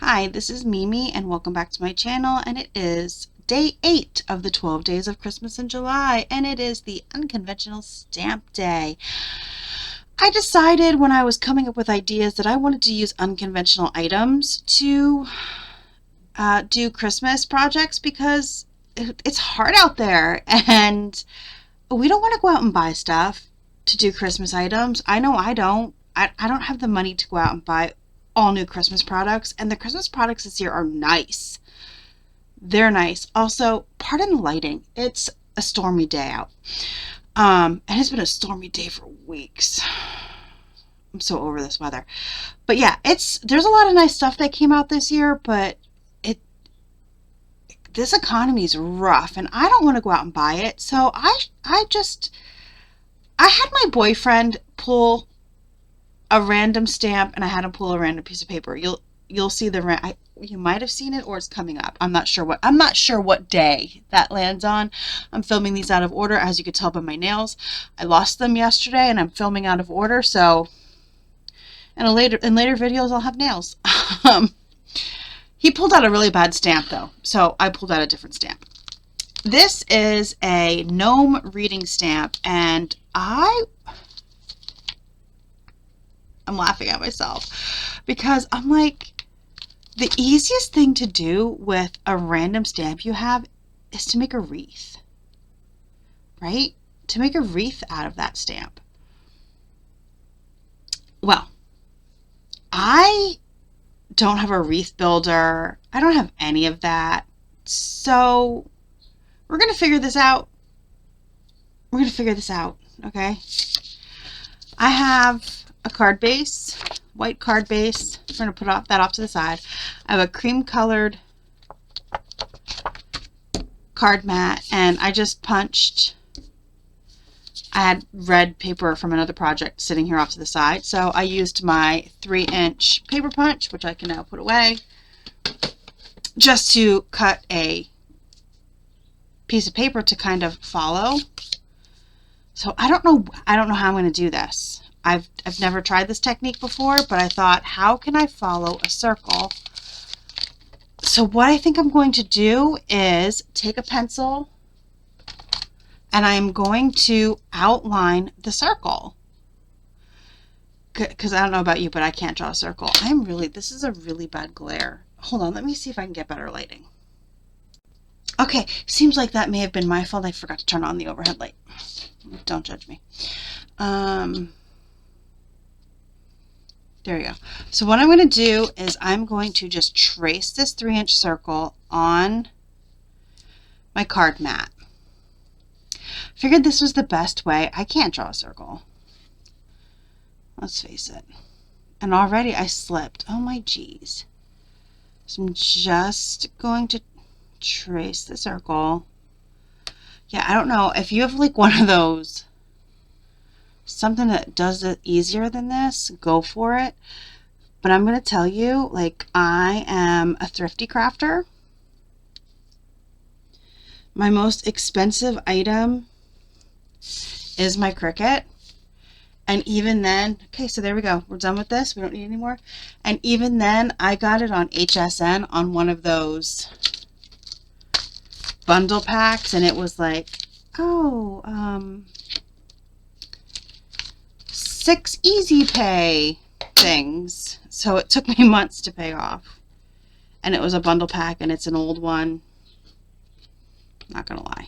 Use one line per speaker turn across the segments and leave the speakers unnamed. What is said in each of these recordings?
Hi, this is Mimi and welcome back to my channel, and it is day 8 of the 12 days of Christmas in July, and it is the Unconventional Stamp Day. I decided when I was coming up with ideas that I wanted to use unconventional items to do Christmas projects because it's hard out there and we don't want to go out and buy stuff to do Christmas items. I know I don't. I don't have the money to go out and buy all new Christmas products, and the Christmas products this year are nice. They're nice. Also, pardon the lighting. It's a stormy day out. And it's been a stormy day for weeks. I'm so over this weather. But yeah, there's a lot of nice stuff that came out this year, but this economy is rough and I don't want to go out and buy it. So I had my boyfriend pull a random stamp, and I had him pull a random piece of paper. You'll see you might have seen it, or it's coming up. I'm not sure what day that lands on. I'm filming these out of order, as you could tell by my nails. I lost them yesterday, and I'm filming out of order. So, in later videos, I'll have nails. He pulled out a really bad stamp though, so I pulled out a different stamp. This is a gnome reading stamp, and I'm laughing at myself because I'm like, the easiest thing to do with a random stamp you have is to make a wreath, right? To make a wreath out of that stamp. Well, I don't have a wreath builder. I don't have any of that. So we're going to figure this out. Okay? I have a card base, white card base. I'm going to put that off to the side. I have a cream colored card mat, and I just punched. I had red paper from another project sitting here off to the side, so I used my 3-inch paper punch, which I can now put away, just to cut a piece of paper to kind of follow. So I don't know how I'm going to do this. I've never tried this technique before, but I thought, how can I follow a circle? So what I think I'm going to do is take a pencil, and I am going to outline the circle. Because I don't know about you, but I can't draw a circle. This is a really bad glare. Hold on, let me see if I can get better lighting. Okay, seems like that may have been my fault. I forgot to turn on the overhead light. Don't judge me. There we go. So what I'm going to do is I'm going to just trace this 3-inch circle on my card mat. Figured this was the best way. I can't draw a circle. Let's face it. And already I slipped. Oh my geez. So I'm just going to trace the circle. Yeah, I don't know. If you have like one of those, something that does it easier than this, go for it. But I'm going to tell you, like, I am a thrifty crafter. My most expensive item is my Cricut. And even then, okay, so there we go. We're done with this. We don't need any more. And even then, I got it on HSN on one of those bundle packs, and it was like, 6 easy pay things. So it took me months to pay off. And it was a bundle pack, and it's an old one. Not gonna lie.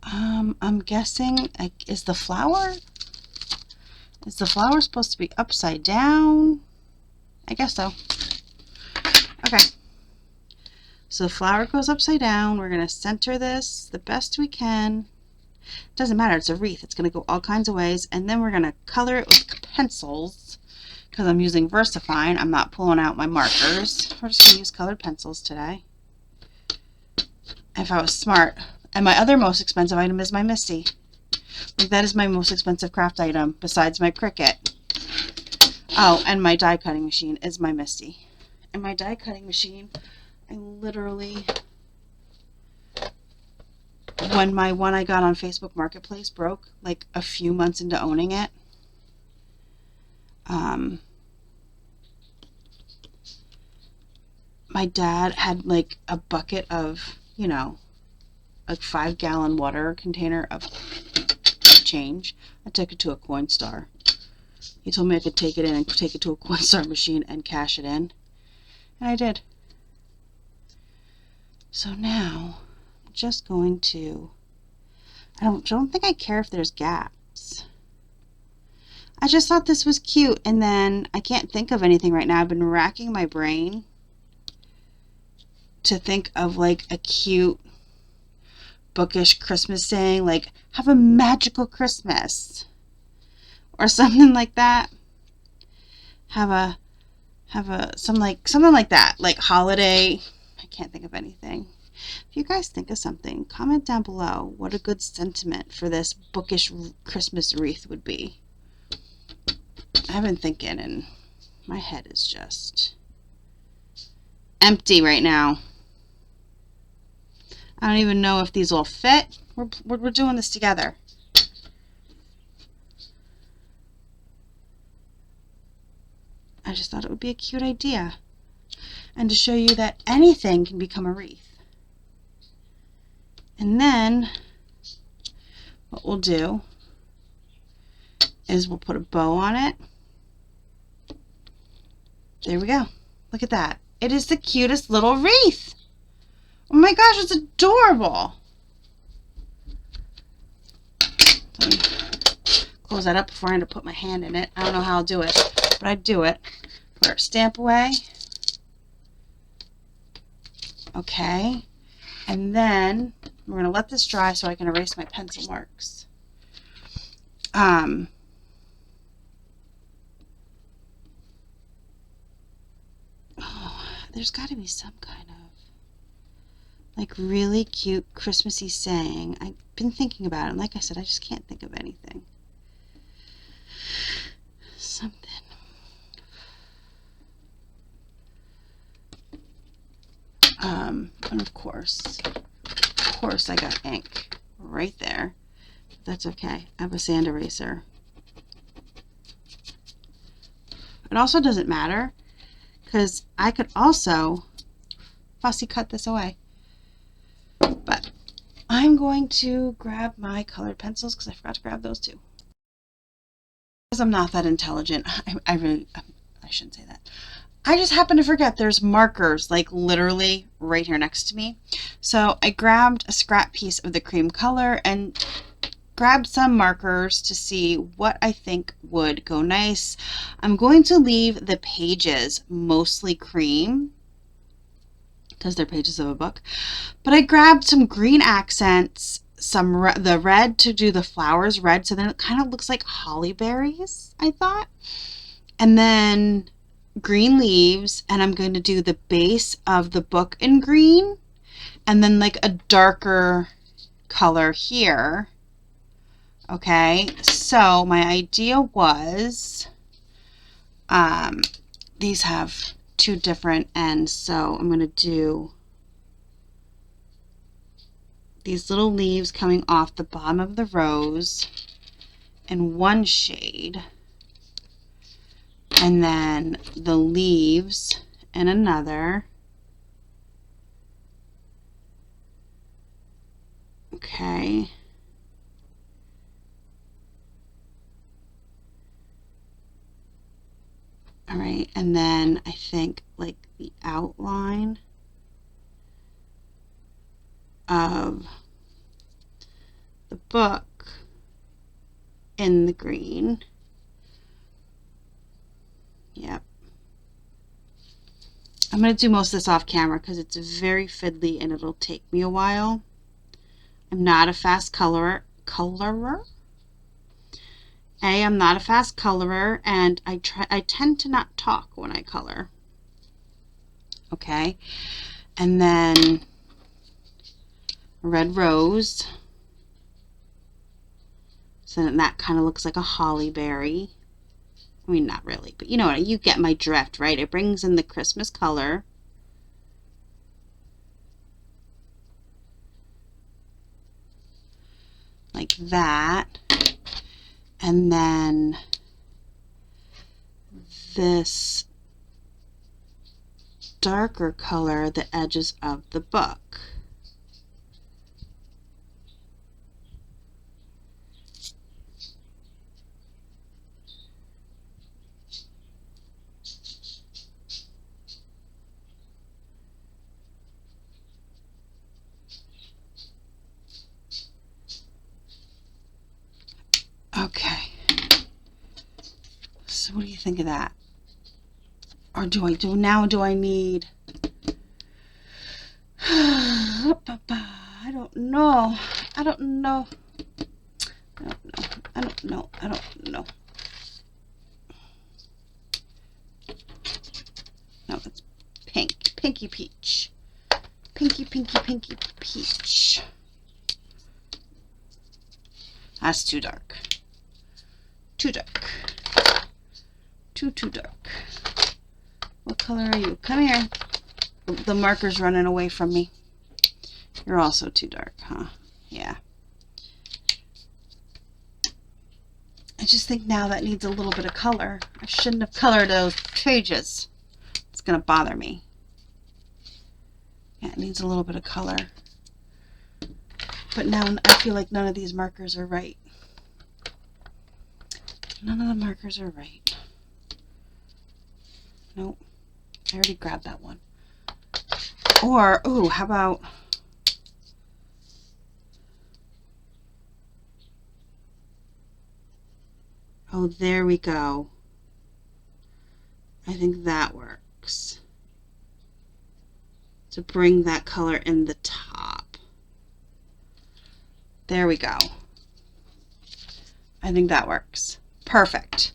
I'm guessing, like, is the flower supposed to be upside down? I guess so. Okay. So the flower goes upside down. We're gonna center this the best we can. Doesn't matter, it's a wreath. It's gonna go all kinds of ways, and then we're gonna color it with pencils because I'm using VersaFine. I'm not pulling out my markers. We're just gonna use colored pencils today. If I was smart. And my other most expensive item is my Misty. Like, that is my most expensive craft item besides my Cricut. Oh, and my die cutting machine is my Misty. And my die cutting machine, I literally, when my one I got on Facebook Marketplace broke, like a few months into owning it, my dad had like a bucket of, you know, a 5-gallon water container of change. I took it to a Coinstar. He told me I could take it in and take it to a Coinstar machine and cash it in. And I did. So now I'm just going to, I don't think I care if there's gaps. I just thought this was cute, and then I can't think of anything right now. I've been racking my brain to think of like a cute bookish Christmas saying, like have a magical Christmas or something like that. Have something like that, like holiday. I can't think of anything. If you guys think of something, comment down below what a good sentiment for this bookish Christmas wreath would be. I've been thinking and my head is just empty right now. I don't even know if these all fit. We're doing this together. I just thought it would be a cute idea. And to show you that anything can become a wreath. And then what we'll do is we'll put a bow on it. There we go. Look at that. It is the cutest little wreath. Oh my gosh, it's adorable. Let me close that up before I end up putting my hand in it. I don't know how I'll do it, but I'd do it. Put our stamp away. Okay. And then we're going to let this dry so I can erase my pencil marks. There's got to be some kind of like really cute Christmassy saying. I've been thinking about it, and like I said, I just can't think of anything. Something. And of course I got ink right there. That's okay. I have a sand eraser. It also doesn't matter because I could also fussy cut this away. But I'm going to grab my colored pencils because I forgot to grab those too. Because I'm not that intelligent. I shouldn't say that. I just happened to forget there's markers like literally right here next to me. So I grabbed a scrap piece of the cream color and grabbed some markers to see what I think would go nice. I'm going to leave the pages mostly cream because they're pages of a book. But I grabbed some green accents, the red to do the flowers red, so then it kind of looks like holly berries, I thought. And then green leaves, and I'm going to do the base of the book in green, and then like a darker color here. Okay, so my idea was, these have two different ends, so I'm going to do these little leaves coming off the bottom of the rose in one shade, and then the leaves in another. Okay. All right, and then I think like the outline of the book in the green. Yep. I'm going to do most of this off camera because it's very fiddly and it'll take me a while. I'm not a fast colorer. I'm not a fast colorer, and I tend to not talk when I color. Okay, and then red rose. So then that kind of looks like a holly berry. I mean, not really, but you know what? You get my drift, right? It brings in the Christmas color. Like that. And then this darker color the edges of the book. Okay. So what do you think of that? Or do I need I don't know. I don't know. I don't know. I don't know. I don't know. No, it's pink. Pinky peach. Pinky peach. That's too dark. Too dark. Too dark. What color are you? Come here. The marker's running away from me. You're also too dark, huh? Yeah. I just think now that needs a little bit of color. I shouldn't have colored those pages. It's going to bother me. Yeah, it needs a little bit of color. But now I feel like none of these markers are right. None of the markers are right. Nope. I already grabbed that one. Or, ooh, how about... Oh, there we go. I think that works. To bring that color in the top. There we go. I think that works. Perfect.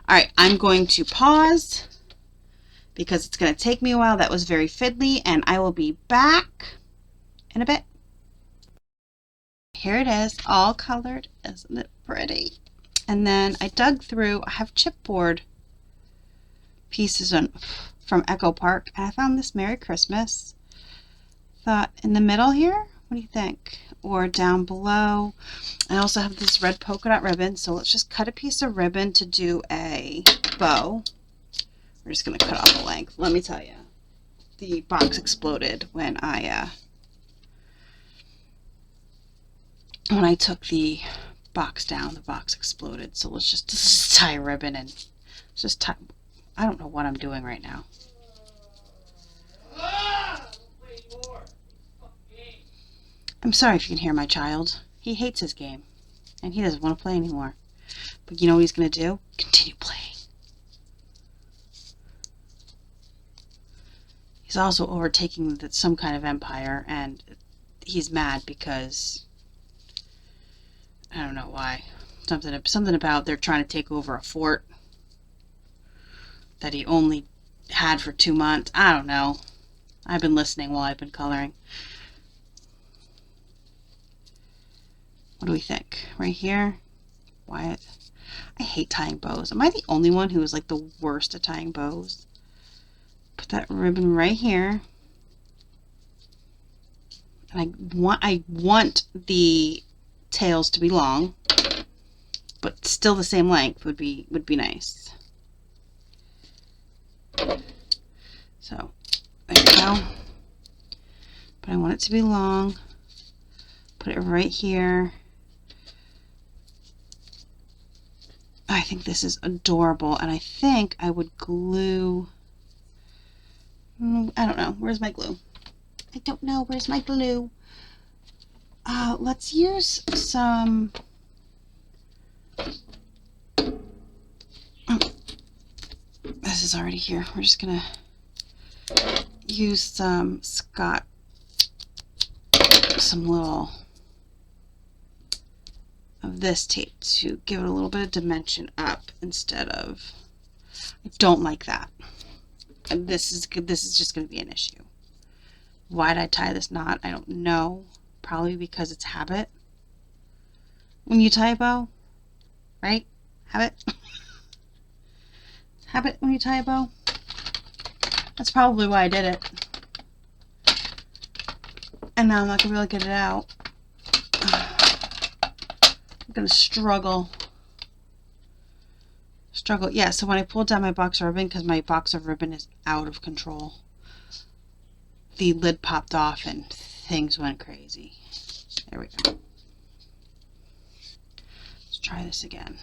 All right, I'm going to pause because it's going to take me a while. That was very fiddly, and I will be back in a bit. Here it is, all colored. Isn't it pretty? And then I dug through, I have chipboard pieces from Echo Park, and I found this Merry Christmas. Thought in the middle here, what do you think? Or down below. I also have this red polka dot ribbon, so let's just cut a piece of ribbon to do a bow. We're just going to cut off a length. Let me tell you, the box exploded when I took the box down. The box exploded, so let's just tie a ribbon and just tie. I don't know what I'm doing right now. I'm sorry if you can hear my child. He hates his game, and he doesn't want to play anymore. But you know what he's going to do? Continue playing. He's also overtaking some kind of empire, and he's mad because I don't know why. Something about they're trying to take over a fort that he only had for 2 months. I don't know. I've been listening while I've been coloring. What do we think? Right here? Wyatt. I hate tying bows. Am I the only one who is like the worst at tying bows? Put that ribbon right here. And I want the tails to be long, but still the same length would be nice. So there you go. But I want it to be long. Put it right here. I think this is adorable, and I think I would glue. I don't know. Where's my glue? I don't know. Where's my glue? Let's use some. Oh, this is already here. We're just gonna use some some little of this tape to give it a little bit of dimension up instead of. I don't like that. And this is just going to be an issue. Why did I tie this knot? I don't know. Probably because it's habit. When you tie a bow, right? Habit. Habit when you tie a bow. That's probably why I did it. And now I'm not going to be able to get it out. I'm going to struggle. Yeah, so when I pulled down my box of ribbon, because my box of ribbon is out of control, the lid popped off and things went crazy. There we go. Let's try this again.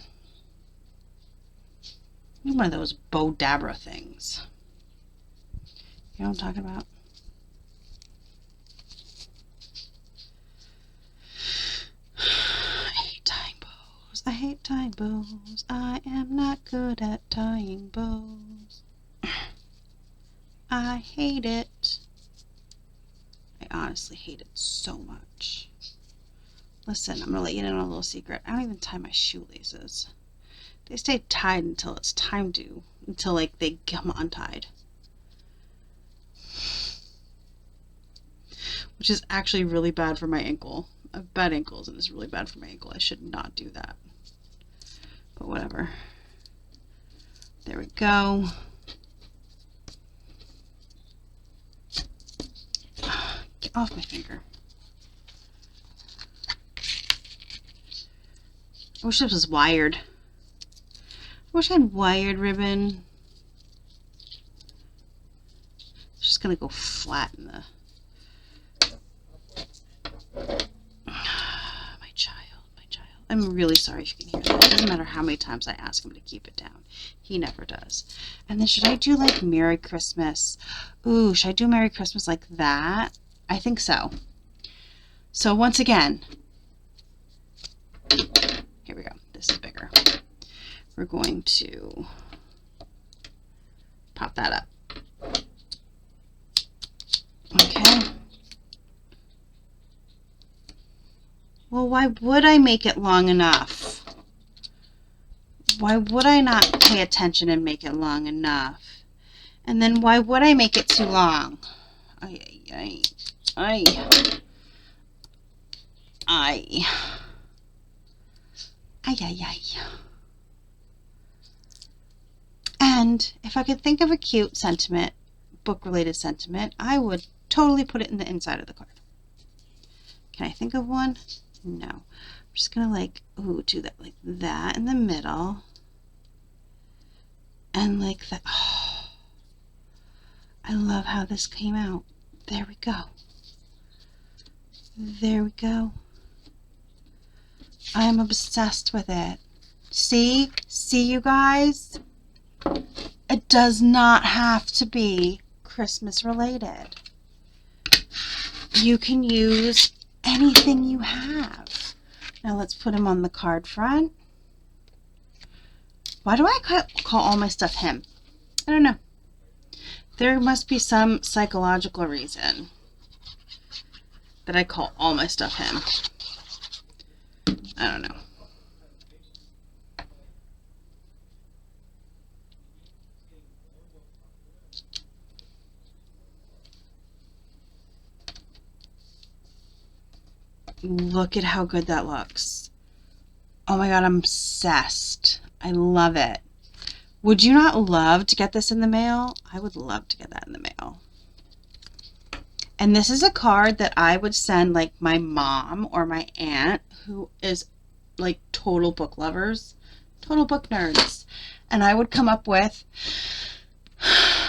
One of those Bo Dabra things. You know what I'm talking about? I hate tying bows. I hate tying bows. I am not good at tying bows. I hate it. I honestly hate it so much. Listen, I'm going to let you in on a little secret. I don't even tie my shoelaces. They stay tied until it's time to. Until, like, they come untied. Which is actually really bad for my ankle. I have bad ankles and it's really bad for my ankle. I should not do that. But whatever. There we go. Get off my finger. I wish this was wired. I wish I had wired ribbon. It's just gonna go flat in the... My child. I'm really sorry if you can hear that. It doesn't matter how many times I ask him to keep it down. He never does. And then should I do like Merry Christmas? Ooh, should I do Merry Christmas like that? I think so. So once again, here we go. This is bigger. We're going to pop that up. Okay. Well, why would I make it long enough? Why would I not pay attention and make it long enough? And then why would I make it too long? And if I could think of a cute sentiment, book-related sentiment, I would totally put it in the inside of the card. Can I think of one? No. I'm just gonna like, ooh, do that like that in the middle. And like that. Oh, I love how this came out. There we go. There we go. I am obsessed with it. See? See, you guys? It does not have to be Christmas related. You can use anything you have. Now let's put him on the card front. Why do I call all my stuff him? I don't know. There must be some psychological reason that I call all my stuff him. I don't know. Look at how good that looks. Oh my god, I'm obsessed. I love it. Would you not love to get this in the mail? I would love to get that in the mail. And this is a card that I would send like my mom or my aunt who is like total book lovers, total book nerds. And I would come up with,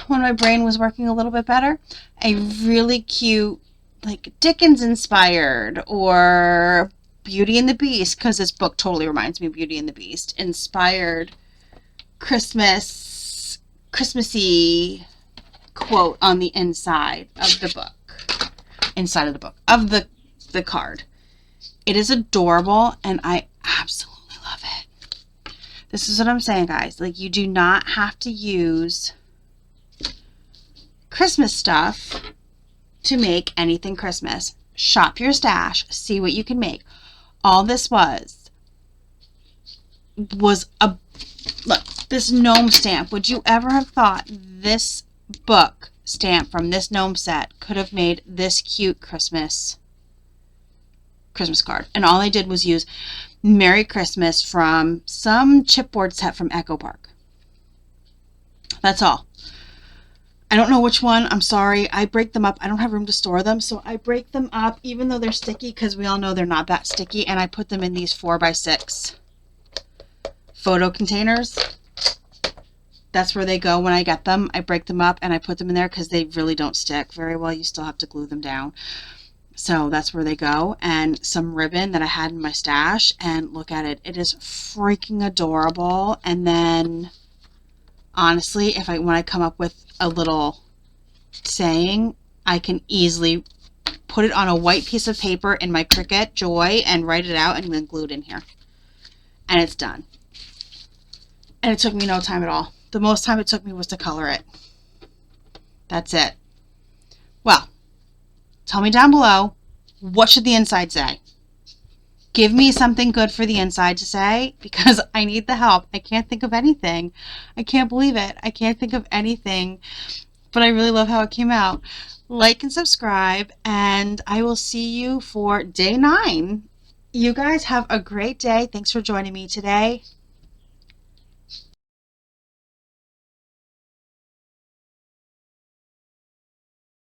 when my brain was working a little bit better, a really cute like Dickens inspired or Beauty and the Beast, because this book totally reminds me of Beauty and the Beast, inspired Christmassy quote on the inside of the book. Inside of the book. Of the card. It is adorable and I absolutely love it. This is what I'm saying, guys. Like, you do not have to use Christmas stuff to make anything Christmas. Shop your stash. See what you can make. All this was a, look, this gnome stamp. Would you ever have thought this book stamp from this gnome set could have made this cute Christmas card? And all I did was use Merry Christmas from some chipboard set from Echo Park. That's all. I don't know which one. I'm sorry. I break them up. I don't have room to store them, so I break them up even though they're sticky, because we all know they're not that sticky, and I put them in these 4x6 photo containers. that's where they go when I get them. I break them up and I put them in there because they really don't stick very well. You still have to glue them down. So that's where they go. And some ribbon that I had in my stash, and look at it. It is freaking adorable. And then honestly, when I come up with a little saying, I can easily put it on a white piece of paper in my Cricut Joy and write it out and then glue it in here. And it's done. And it took me no time at all. The most time it took me was to color it. That's it. Well, tell me down below, what should the inside say? Give me something good for the inside to say, because I need the help. I can't think of anything. I can't believe it. I can't think of anything, but I really love how it came out. Like and subscribe, and I will see you for day 9. You guys have a great day. Thanks for joining me today.